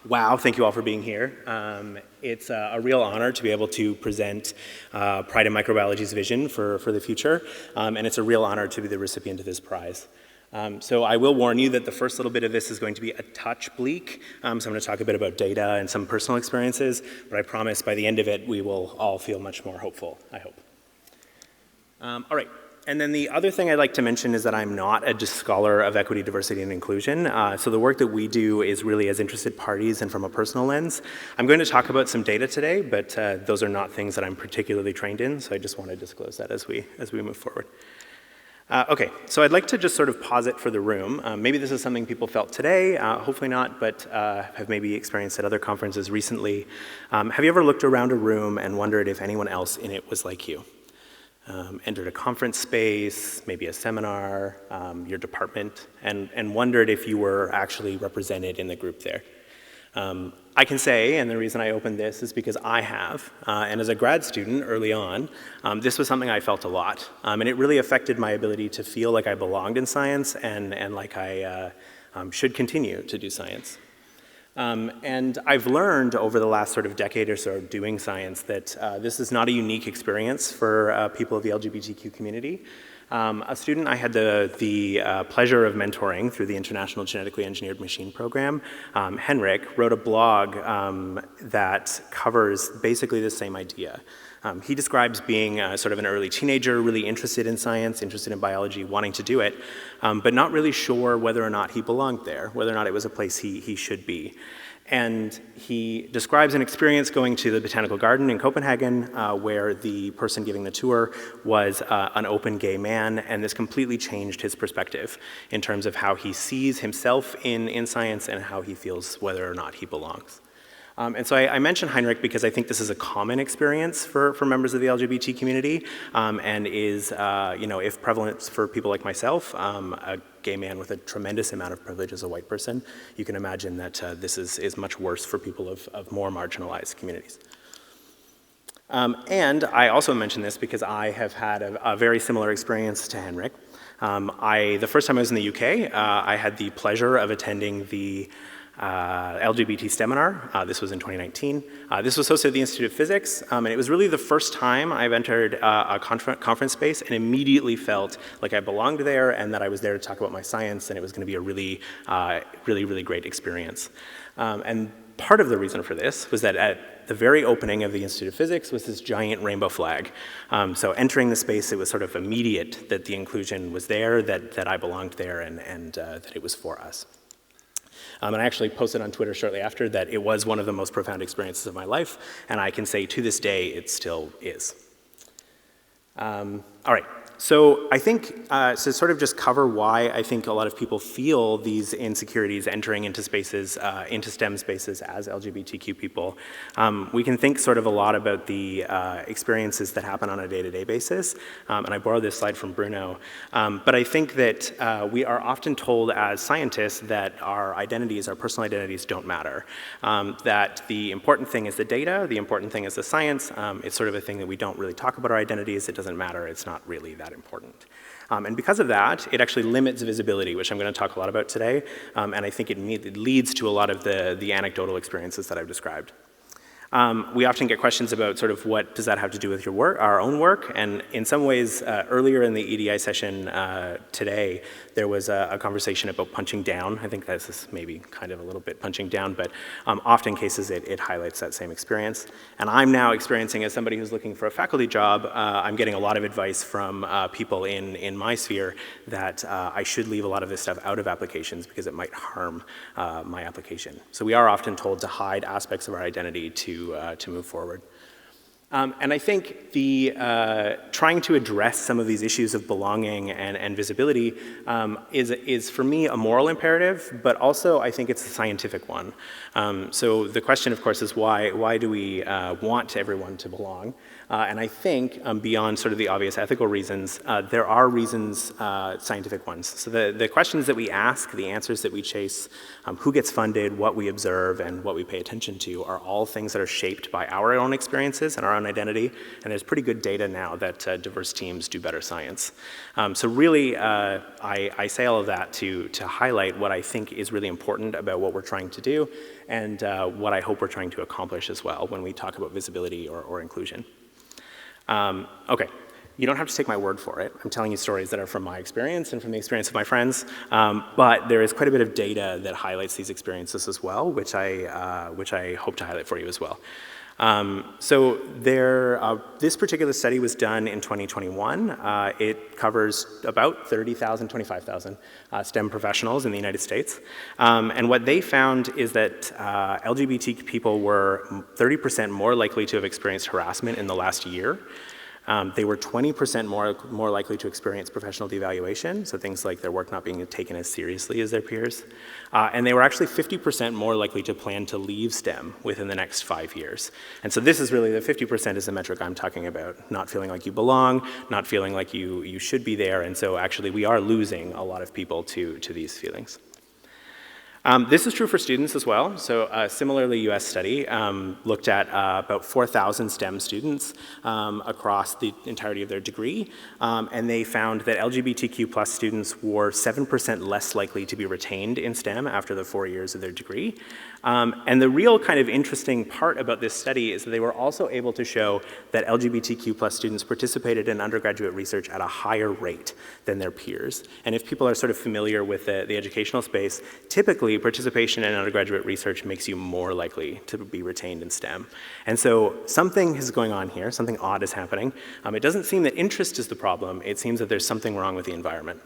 Wow, thank you all for being here. It's a real honor to be able to present Pride in Microbiology's vision for the future, and it's a real honor to be the recipient of this prize. So I will warn you that the first little bit of this is going to be a touch bleak, so I'm going to talk a bit about data and some personal experiences, but I promise by the end of it we will all feel much more hopeful, I hope. All right. And then the other thing I'd like to mention is that I'm not a scholar of equity, diversity, and inclusion. So the work that we do is really as interested parties and from a personal lens. I'm going to talk about some data today, but those are not things that I'm particularly trained in, so I just want to disclose that as we move forward. Okay, so I'd like to just sort of pause it for the room. Maybe this is something people felt today, hopefully not, but have maybe experienced at other conferences recently. Have you ever looked around a room and wondered if anyone else in it was like you? Entered a conference space, maybe a seminar, your department, and wondered if you were actually represented in the group there. I can say, and the reason I opened this is because I have, and as a grad student early on, this was something I felt a lot, and it really affected my ability to feel like I belonged in science and like I should continue to do science. And I've learned over the last sort of decade or so doing science that this is not a unique experience for people of the LGBTQ community. A student I had the pleasure of mentoring through the International Genetically Engineered Machine Program, Henrik, wrote a blog that covers basically the same idea. He describes being sort of an early teenager, really interested in science, interested in biology, wanting to do it, but not really sure whether or not he belonged there, whether or not it was a place he should be. And he describes an experience going to the Botanical Garden in Copenhagen where the person giving the tour was an open gay man, and this completely changed his perspective in terms of how he sees himself in science and how he feels whether or not he belongs. And so I mention Heinrich because I think this is a common experience for members of the LGBT community and is, if prevalent for people like myself, a gay man with a tremendous amount of privilege as a white person, you can imagine that this is much worse for people of more marginalized communities. And I also mention this because I have had a very similar experience to Henrik. The first time I was in the UK, I had the pleasure of attending the LGBT seminar. This was in 2019. This was hosted at the Institute of Physics, and it was really the first time I've entered a conference space and immediately felt like I belonged there and that I was there to talk about my science, and it was going to be a really great experience. And part of the reason for this was that at the very opening of the Institute of Physics was this giant rainbow flag. So entering the space, it was sort of immediate that the inclusion was there, that I belonged there, and that it was for us. And I actually posted on Twitter shortly after that it was one of the most profound experiences of my life, and I can say to this day it still is. All right, so I think to sort of just cover why I think a lot of people feel these insecurities entering into spaces, into STEM spaces as LGBTQ people, we can think sort of a lot about the experiences that happen on a day-to-day basis, and I borrowed this slide from Bruno, but I think that we are often told as scientists that our identities, our personal identities don't matter, that the important thing is the data, the important thing is the science, it's sort of a thing that we don't really talk about our identities, it doesn't matter, it's not really that important. And because of that, it actually limits visibility, which I'm going to talk a lot about today, and I think it leads to a lot of the anecdotal experiences that I've described. We often get questions about sort of what does that have to do with your work, our own work, and in some ways, earlier in the EDI session today, there was a conversation about punching down. I think this is maybe kind of a little bit punching down, but often cases it highlights that same experience. And I'm now experiencing, as somebody who's looking for a faculty job, I'm getting a lot of advice from people in my sphere that I should leave a lot of this stuff out of applications because it might harm my application. So we are often told to hide aspects of our identity to move forward. And I think trying to address some of these issues of belonging and visibility is for me a moral imperative, but also I think it's a scientific one. So the question, of course, is why do we want everyone to belong? And I think beyond sort of the obvious ethical reasons, there are reasons, scientific ones. So the questions that we ask, the answers that we chase, who gets funded, what we observe, and what we pay attention to are all things that are shaped by our own experiences and our own on identity, and there's pretty good data now that diverse teams do better science. So really, I say all of that to highlight what I think is really important about what we're trying to do, and what I hope we're trying to accomplish as well when we talk about visibility or inclusion. Okay. You don't have to take my word for it. I'm telling you stories that are from my experience and from the experience of my friends, but there is quite a bit of data that highlights these experiences as well, which I hope to highlight for you as well. So this particular study was done in 2021. It covers about 30,000, 25,000 STEM professionals in the United States. And what they found is that LGBT people were 30% more likely to have experienced harassment in the last year. They were 20% more likely to experience professional devaluation, so things like their work not being taken as seriously as their peers. And they were actually 50% more likely to plan to leave STEM within the next 5 years. And so this is really, the 50% is the metric I'm talking about, not feeling like you belong, not feeling like you should be there, and so actually we are losing a lot of people to these feelings. This is true for students as well. So similarly, US study looked at about 4,000 STEM students across the entirety of their degree, and they found that LGBTQ plus students were 7% less likely to be retained in STEM after the 4 years of their degree. And the real kind of interesting part about this study is that they were also able to show that LGBTQ plus students participated in undergraduate research at a higher rate than their peers. And if people are sort of familiar with the educational space, typically participation in undergraduate research makes you more likely to be retained in STEM. And so something is going on here, something odd is happening. It doesn't seem that interest is the problem, it seems that there's something wrong with the environment.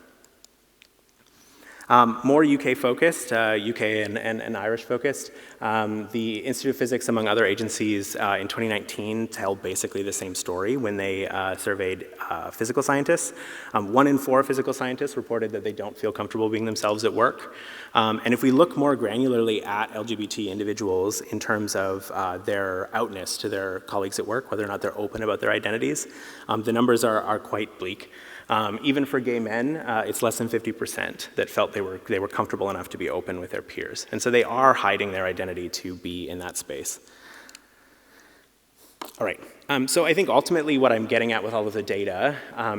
More UK focused, UK and Irish focused. The Institute of Physics, among other agencies, in 2019 tell basically the same story when they surveyed physical scientists. 1 in 4 physical scientists reported that they don't feel comfortable being themselves at work. And if we look more granularly at LGBT individuals in terms of their outness to their colleagues at work, whether or not they're open about their identities, the numbers are quite bleak. Even for gay men, it's less than 50% that felt they were comfortable enough to be open with their peers. And so they are hiding their identity to be in that space. All right, so I think ultimately what I'm getting at with all of the data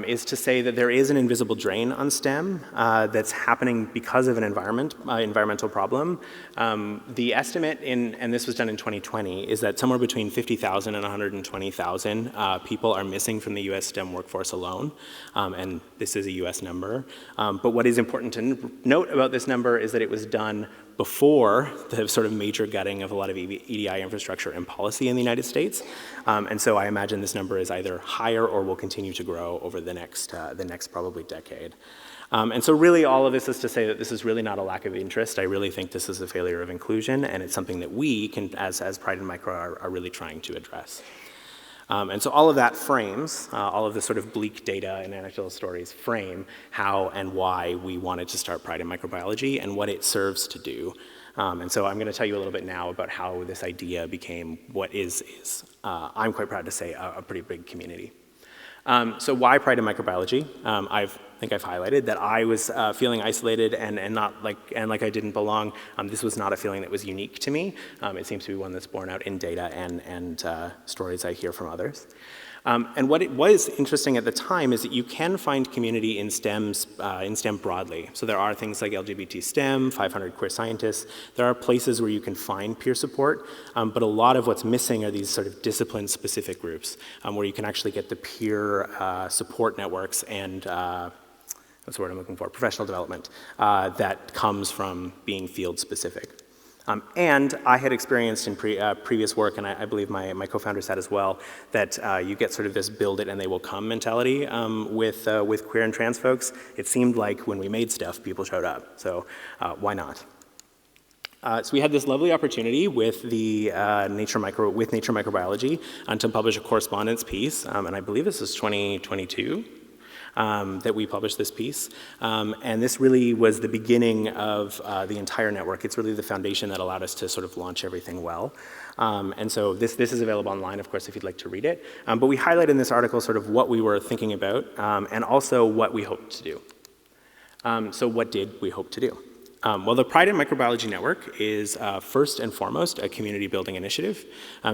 is to say that there is an invisible drain on STEM that's happening because of an environmental problem. The estimate, and this was done in 2020, is that somewhere between 50,000 and 120,000 people are missing from the US STEM workforce alone, and this is a US number. But what is important to note about this number is that it was done before the sort of major gutting of a lot of EDI infrastructure and policy in the United States. And so I imagine this number is either higher or will continue to grow over the next probably decade. And so really all of this is to say that this is really not a lack of interest. I really think this is a failure of inclusion, and it's something that we can, as Pride in Micro, are really trying to address. And so all of that frames, all of the sort of bleak data and anecdotal stories frame how and why we wanted to start Pride in Microbiology and what it serves to do. And so I'm going to tell you a little bit now about how this idea became what is I'm quite proud to say, a pretty big community. So why Pride in Microbiology? I think I've highlighted that I was feeling isolated and like I didn't belong. This was not a feeling that was unique to me. It seems to be one that's borne out in data and stories I hear from others. And what it was interesting at the time is that you can find community in STEM broadly. So there are things like LGBT STEM, 500 Queer Scientists. There are places where you can find peer support, but a lot of what's missing are these sort of discipline-specific groups where you can actually get the peer support networks and what's the word I'm looking for? Professional development that comes from being field-specific. And I had experienced in previous work, and I believe my co-founders had as well, that you get sort of this build it and they will come mentality with queer and trans folks. It seemed like when we made stuff, people showed up. So why not? So we had this lovely opportunity with Nature Microbiology to publish a correspondence piece, and I believe this is 2022. That we published this piece. And this really was the beginning of the entire network. It's really the foundation that allowed us to sort of launch everything well. And so this is available online, of course, if you'd like to read it. But we highlight in this article sort of what we were thinking about and also what we hoped to do. So what did we hope to do? Well, the Pride in Microbiology Network is first and foremost a community building initiative.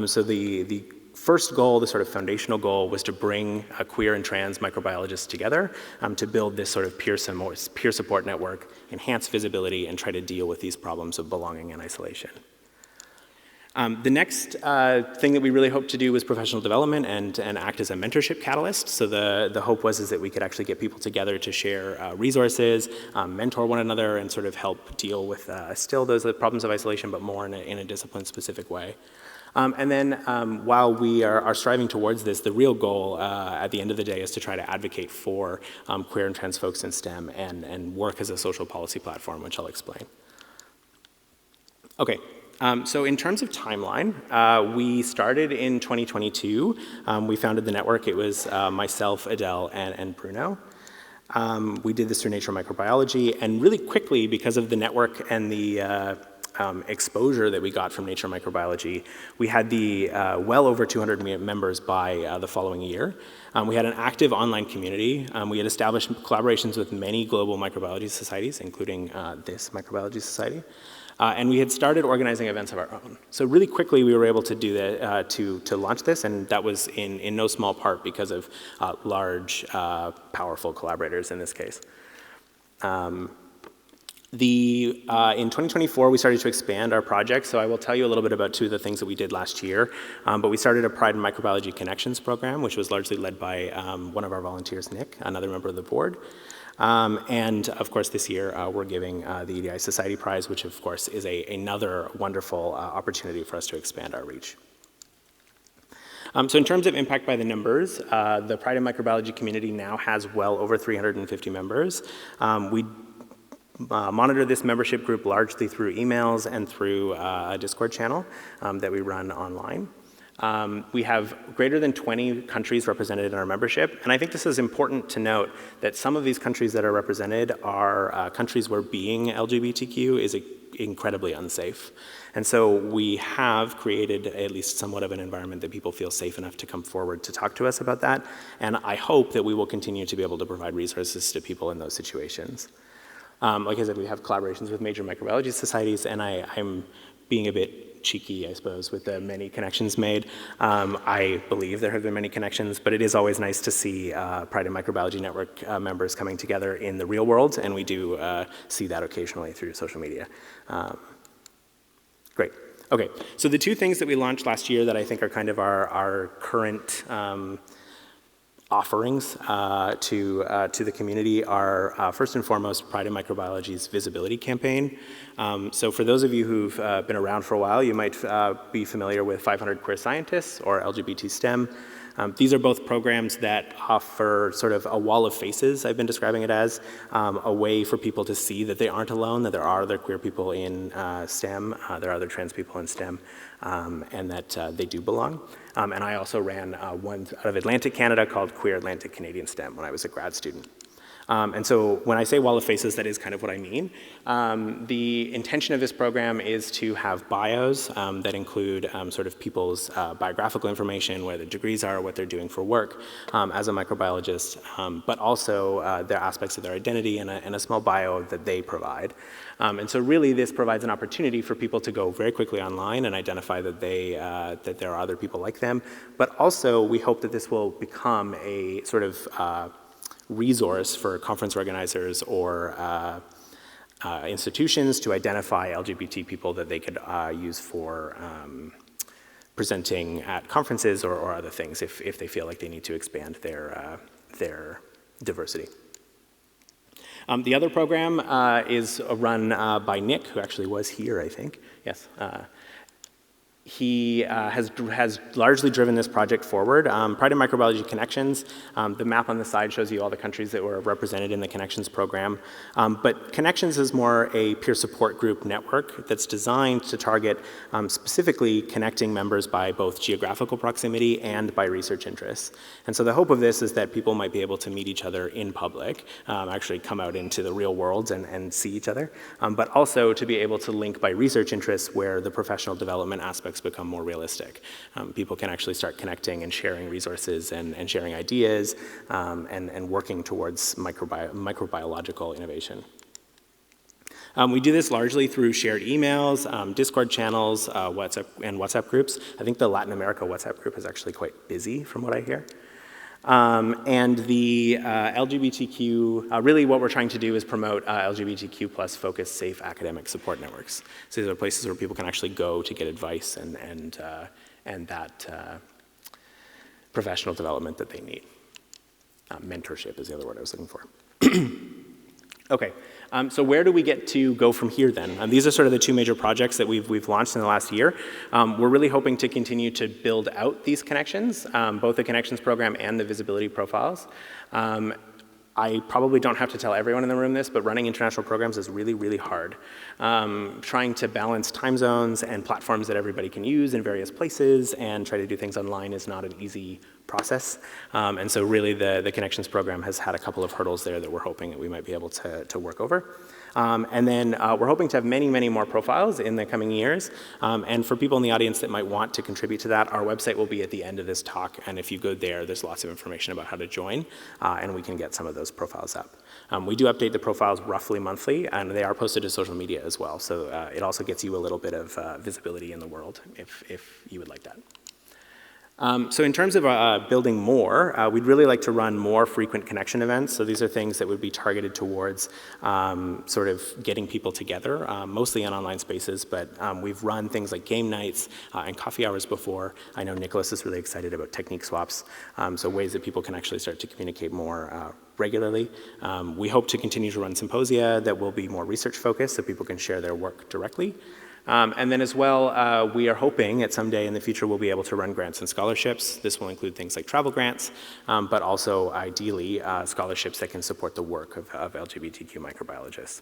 So the first goal, the sort of foundational goal, was to bring queer and trans microbiologists together to build this sort of peer support network, enhance visibility, and try to deal with these problems of belonging and isolation. The next thing that we really hoped to do was professional development and act as a mentorship catalyst. So the hope was that we could actually get people together to share resources, mentor one another, and sort of help deal with still those problems of isolation, but more in a discipline-specific way. And then while we are striving towards this, the real goal at the end of the day is to try to advocate for queer and trans folks in STEM and work as a social policy platform, which I'll explain. Okay. So in terms of timeline, we started in 2022. We founded the network. It was myself, Adele, and Bruno. We did this through Nature Microbiology, and really quickly, because of the network and the exposure that we got from Nature Microbiology, we had the well over 200 members by the following year. We had an active online community. We had established collaborations with many global microbiology societies, including this Microbiology Society. And we had started organizing events of our own. So really quickly we were able to do that, to launch this, and that was in no small part because of large, powerful collaborators in this case. In 2024, we started to expand our project, so I will tell you a little bit about two of the things that we did last year. But we started a PiM Microbiology Connections program, which was largely led by one of our volunteers, Nick, another member of the board. And of course this year we're giving the EDI Society Prize, which of course is another wonderful opportunity for us to expand our reach. So in terms of impact by the numbers, the PiM Microbiology community now has well over 350 members. We monitor this membership group largely through emails and through a Discord channel that we run online. We have greater than 20 countries represented in our membership, and I think this is important to note that some of these countries that are represented are countries where being LGBTQ is incredibly unsafe. And so we have created at least somewhat of an environment that people feel safe enough to come forward to talk to us about that, and I hope that we will continue to be able to provide resources to people in those situations. Like I said, we have collaborations with major microbiology societies, and I'm being a bit cheeky, I suppose, with the many connections made. I believe there have been many connections, but it is always nice to see Pride and Microbiology Network members coming together in the real world, and we do see that occasionally through social media. Great. Okay, so the two things that we launched last year that I think are kind of our current offerings to the community are first and foremost Pride in Microbiology's visibility campaign. So for those of you who've been around for a while, you might be familiar with 500 Queer Scientists or LGBT STEM. These are both programs that offer sort of a wall of faces, I've been describing it as, a way for people to see that they aren't alone, that there are other queer people in STEM, there are other trans people in STEM, and that they do belong. And I also ran one out of Atlantic Canada called Queer Atlantic Canadian STEM when I was a grad student. And so when I say wall of faces, that is kind of what I mean. The intention of this program is to have bios that include sort of people's biographical information, where their degrees are, what they're doing for work as a microbiologist, but also their aspects of their identity and a small bio that they provide. And so really this provides an opportunity for people to go very quickly online and identify that that there are other people like them, but also we hope that this will become a sort of resource for conference organizers or institutions to identify LGBT people that they could use for presenting at conferences or other things if they feel like they need to expand their diversity. The other program is run by Nick, who actually was here, I think. Yes. He has largely driven this project forward. Pride and Microbiology Connections, the map on the side shows you all the countries that were represented in the Connections program. But Connections is more a peer support group network that's designed to target specifically connecting members by both geographical proximity and by research interests. And so the hope of this is that people might be able to meet each other in public, actually come out into the real world and see each other, but also to be able to link by research interests where the professional development aspects become more realistic. People can actually start connecting and sharing resources and sharing ideas and working towards microbiological innovation. We do this largely through shared emails, Discord channels, WhatsApp groups. I think the Latin America WhatsApp group is actually quite busy from what I hear. And the LGBTQ, really what we're trying to do is promote LGBTQ plus focused safe academic support networks. So these are places where people can actually go to get advice and that professional development that they need. Mentorship is the other word I was looking for. Okay, so where do we get to go from here then? These are sort of the two major projects that we've launched in the last year. We're really hoping to continue to build out these connections, both the connections program and the visibility profiles. I probably don't have to tell everyone in the room this, but running international programs is really, really hard. Trying to balance time zones and platforms that everybody can use in various places and try to do things online is not an easy process. And so really the Connections program has had a couple of hurdles there that we're hoping that we might be able to work over. And then we're hoping to have many, many more profiles in the coming years. And for people in the audience that might want to contribute to that, our website will be at the end of this talk. And if you go there, there's lots of information about how to join, and we can get some of those profiles up. We do update the profiles roughly monthly, and they are posted to social media as well. So it also gets you a little bit of visibility in the world if you would like that. So in terms of building more, we'd really like to run more frequent connection events. So these are things that would be targeted towards sort of getting people together, mostly in online spaces, but we've run things like game nights and coffee hours before. I know Nicholas is really excited about technique swaps, so ways that people can actually start to communicate more regularly. We hope to continue to run symposia that will be more research focused so people can share their work directly. And then as well, we are hoping that someday in the future we'll be able to run grants and scholarships. This will include things like travel grants, but also ideally scholarships that can support the work of LGBTQ microbiologists.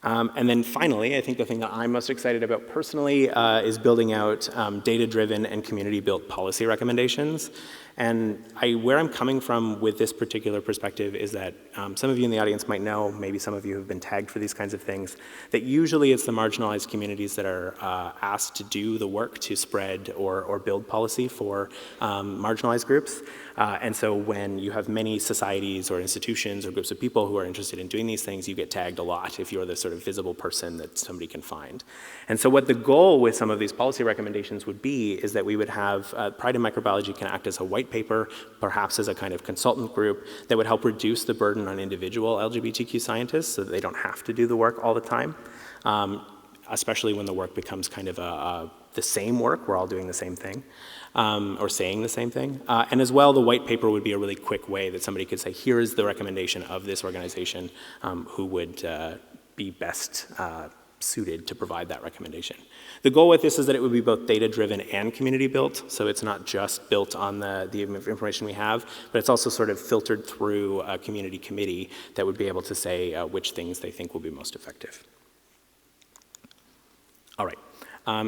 And then finally, I think the thing that I'm most excited about personally is building out data-driven and community-built policy recommendations. And where I'm coming from with this particular perspective is that some of you in the audience might know, maybe some of you have been tagged for these kinds of things, that usually it's the marginalized communities that are asked to do the work to spread or build policy for marginalized groups. And so when you have many societies or institutions or groups of people who are interested in doing these things, you get tagged a lot if you're the sort of visible person that somebody can find. And so what the goal with some of these policy recommendations would be is that we would have Pride in Microbiology can act as a white paper, perhaps as a kind of consultant group that would help reduce the burden on individual LGBTQ scientists so that they don't have to do the work all the time, especially when the work becomes kind of the same work, we're all doing the same thing, or saying the same thing. And as well, the white paper would be a really quick way that somebody could say, here is the recommendation of this organization who would be best suited to provide that recommendation. The goal with this is that it would be both data-driven and community-built, so it's not just built on the information we have, but it's also sort of filtered through a community committee that would be able to say which things they think will be most effective. All right.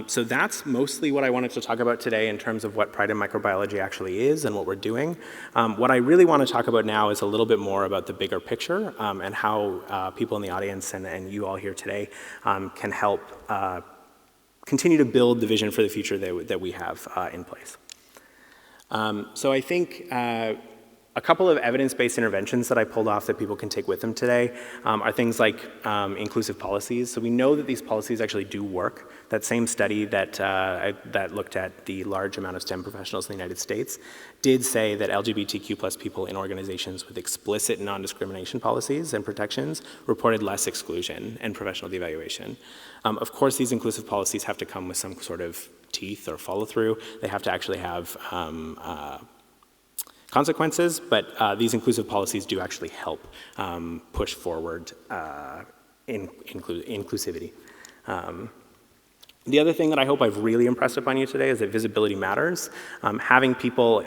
So that's mostly what I wanted to talk about today in terms of what Pride in Microbiology actually is and what we're doing. What I really want to talk about now is a little bit more about the bigger picture and how people in the audience and you all here today can help continue to build the vision for the future that we have in place. So I think a couple of evidence-based interventions that I pulled off that people can take with them today are things like inclusive policies. So we know that these policies actually do work. That same study that looked at the large amount of STEM professionals in the United States did say that LGBTQ plus people in organizations with explicit non-discrimination policies and protections reported less exclusion and professional devaluation. Of course, these inclusive policies have to come with some sort of teeth or follow-through. They have to actually have consequences, but these inclusive policies do actually help push forward inclusivity. The other thing that I hope I've really impressed upon you today is that visibility matters. Having people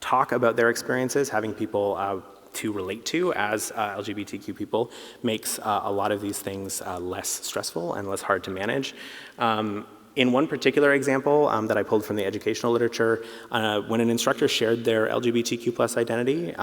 talk about their experiences, having people to relate to as LGBTQ people makes a lot of these things less stressful and less hard to manage. In one particular example that I pulled from the educational literature, when an instructor shared their LGBTQ plus identity,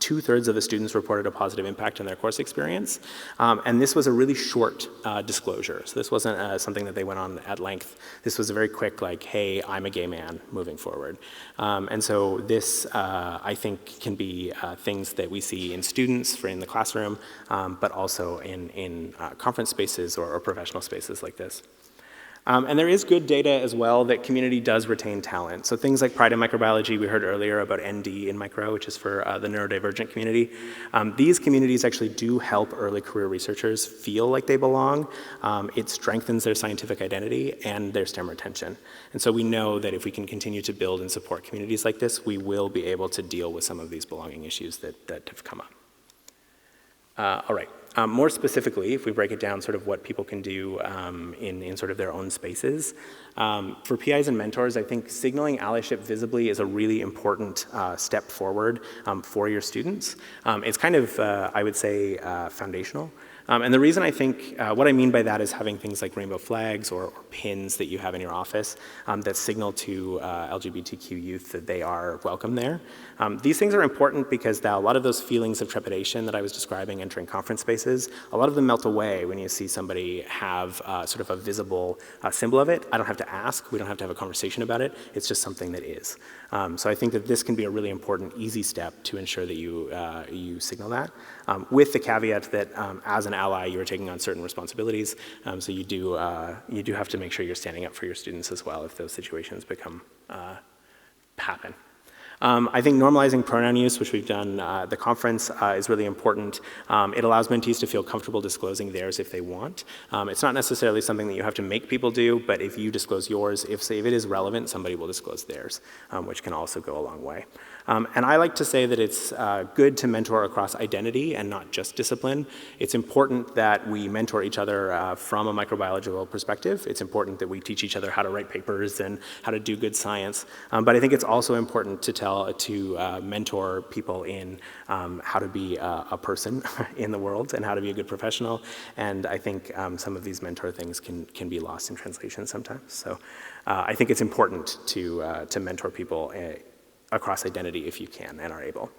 2/3 of the students reported a positive impact on their course experience. And this was a really short disclosure. So this wasn't something that they went on at length. This was a very quick, like, hey, I'm a gay man moving forward. And so this, I think, can be things that we see in students in the classroom, but also in conference spaces or professional spaces like this. And there is good data as well that community does retain talent. So things like Pride in Microbiology, we heard earlier about ND in Micro, which is for the neurodivergent community. These communities actually do help early career researchers feel like they belong. It strengthens their scientific identity and their STEM retention. And so we know that if we can continue to build and support communities like this, we will be able to deal with some of these belonging issues that have come up. All right. More specifically, if we break it down sort of what people can do in sort of their own spaces, for PIs and mentors, I think signaling allyship visibly is a really important step forward for your students. It's kind of, I would say, foundational. And the reason I think, what I mean by that is having things like rainbow flags or pins that you have in your office that signal to LGBTQ youth that they are welcome there. These things are important because a lot of those feelings of trepidation that I was describing entering conference spaces, a lot of them melt away when you see somebody have sort of a visible symbol of it. I don't have to ask, we don't have to have a conversation about it, it's just something that is. So I think that this can be a really important, easy step to ensure that you signal that, with the caveat that as an ally, you are taking on certain responsibilities, so you do have to make sure you're standing up for your students as well if those situations happen. I think normalizing pronoun use, which we've done at the conference, is really important. It allows mentees to feel comfortable disclosing theirs if they want. It's not necessarily something that you have to make people do, but if you disclose yours, if it is relevant, somebody will disclose theirs, which can also go a long way. And I like to say that it's good to mentor across identity and not just discipline. It's important that we mentor each other from a microbiological perspective. It's important that we teach each other how to write papers and how to do good science. But I think it's also important to mentor people in how to be a person in the world and how to be a good professional. And I think some of these mentor things can be lost in translation sometimes. So I think it's important to mentor people across identity if you can and are able.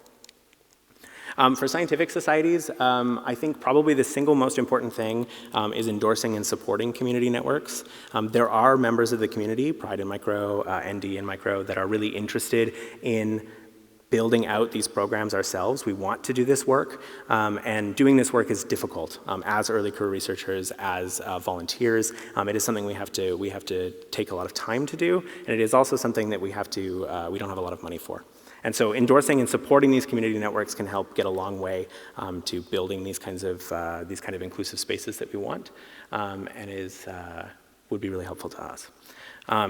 For scientific societies, I think probably the single most important thing is endorsing and supporting community networks. There are members of the community, Pride in Micro, ND in Micro, that are really interested in building out these programs ourselves. We want to do this work, and doing this work is difficult. As early career researchers, as volunteers, it is something we have to take a lot of time to do, and it is also something that we don't have a lot of money for. And so endorsing and supporting these community networks can help get a long way to building these kind of inclusive spaces that we want, and would be really helpful to us.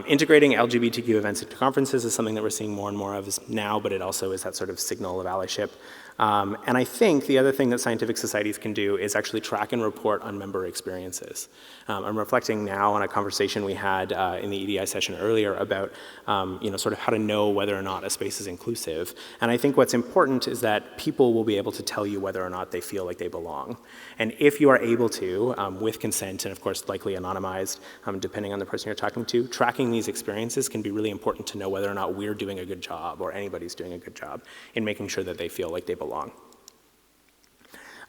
Integrating LGBTQ events into conferences is something that we're seeing more and more of now, but it also is that sort of signal of allyship. And I think the other thing that scientific societies can do is actually track and report on member experiences. I'm reflecting now on a conversation we had in the EDI session earlier about sort of how to know whether or not a space is inclusive. And I think what's important is that people will be able to tell you whether or not they feel like they belong. And if you are able to, with consent and of course likely anonymized, depending on the person you're talking to, tracking these experiences can be really important to know whether or not we're doing a good job or anybody's doing a good job in making sure that they feel like they belong.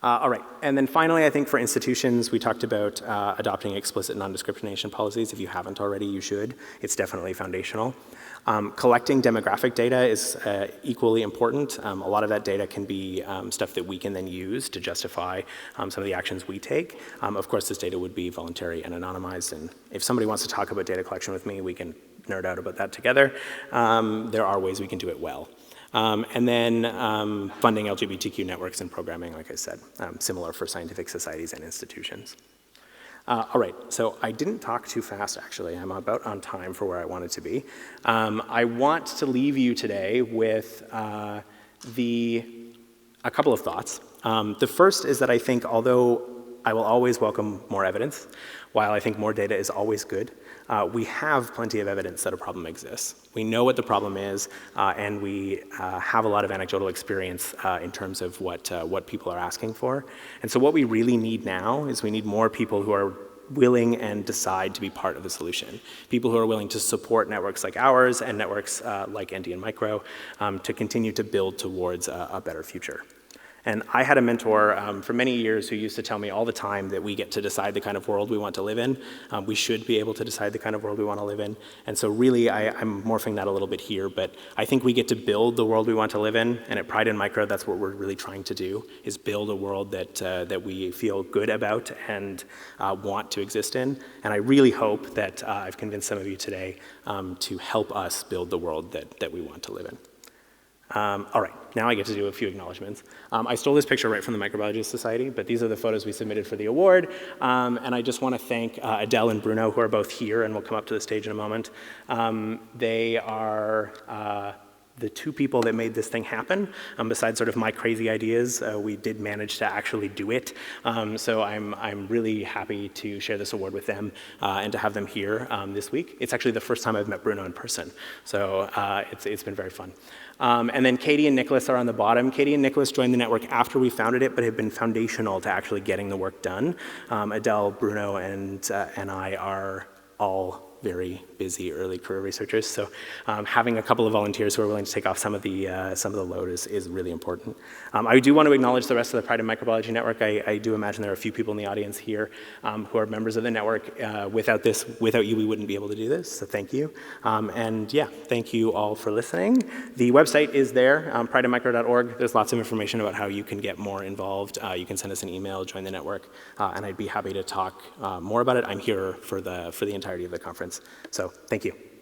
All right, and then finally, I think for institutions, we talked about adopting explicit non-discrimination policies. If you haven't already, you should. It's definitely foundational. Collecting demographic data is equally important. A lot of that data can be stuff that we can then use to justify some of the actions we take. Of course, this data would be voluntary and anonymized, and if somebody wants to talk about data collection with me, we can nerd out about that together. There are ways we can do it well. And then funding LGBTQ networks and programming, like I said, similar for scientific societies and institutions. All right, so I didn't talk too fast, actually. I'm about on time for where I wanted to be. I want to leave you today with a couple of thoughts. The first is that I think although I will always welcome more evidence, while I think more data is always good, we have plenty of evidence that a problem exists. We know what the problem is, and we have a lot of anecdotal experience in terms of what people are asking for. And so what we really need now is we need more people who are willing and decide to be part of the solution. People who are willing to support networks like ours and networks like ND and Micro to continue to build towards a better future. And I had a mentor for many years who used to tell me all the time that we get to decide the kind of world we want to live in. We should be able to decide the kind of world we want to live in. And so really, I'm morphing that a little bit here, but I think we get to build the world we want to live in, and at Pride in Micro, that's what we're really trying to do, is build a world that we feel good about and want to exist in. And I really hope that I've convinced some of you today to help us build the world that we want to live in. All right, now I get to do a few acknowledgements. I stole this picture right from the Microbiology Society, but these are the photos we submitted for the award. And I just want to thank Adele and Bruno, who are both here and will come up to the stage in a moment. They are the two people that made this thing happen. Besides sort of my crazy ideas, we did manage to actually do it. So I'm really happy to share this award with them and to have them here this week. It's actually the first time I've met Bruno in person, so it's been very fun. And then Katie and Nicholas are on the bottom. Katie and Nicholas joined the network after we founded it, but have been foundational to actually getting the work done. Adele, Bruno, and I are all very busy early career researchers, so having a couple of volunteers who are willing to take off some of the load is really important. I do want to acknowledge the rest of the Pride in Microbiology Network. I do imagine there are a few people in the audience here who are members of the network. Without you, we wouldn't be able to do this, so thank you. And yeah, thank you all for listening. The website is there, prideandmicro.org. There's lots of information about how you can get more involved. You can send us an email, join the network, and I'd be happy to talk more about it. I'm here for the entirety of the conference. So thank you.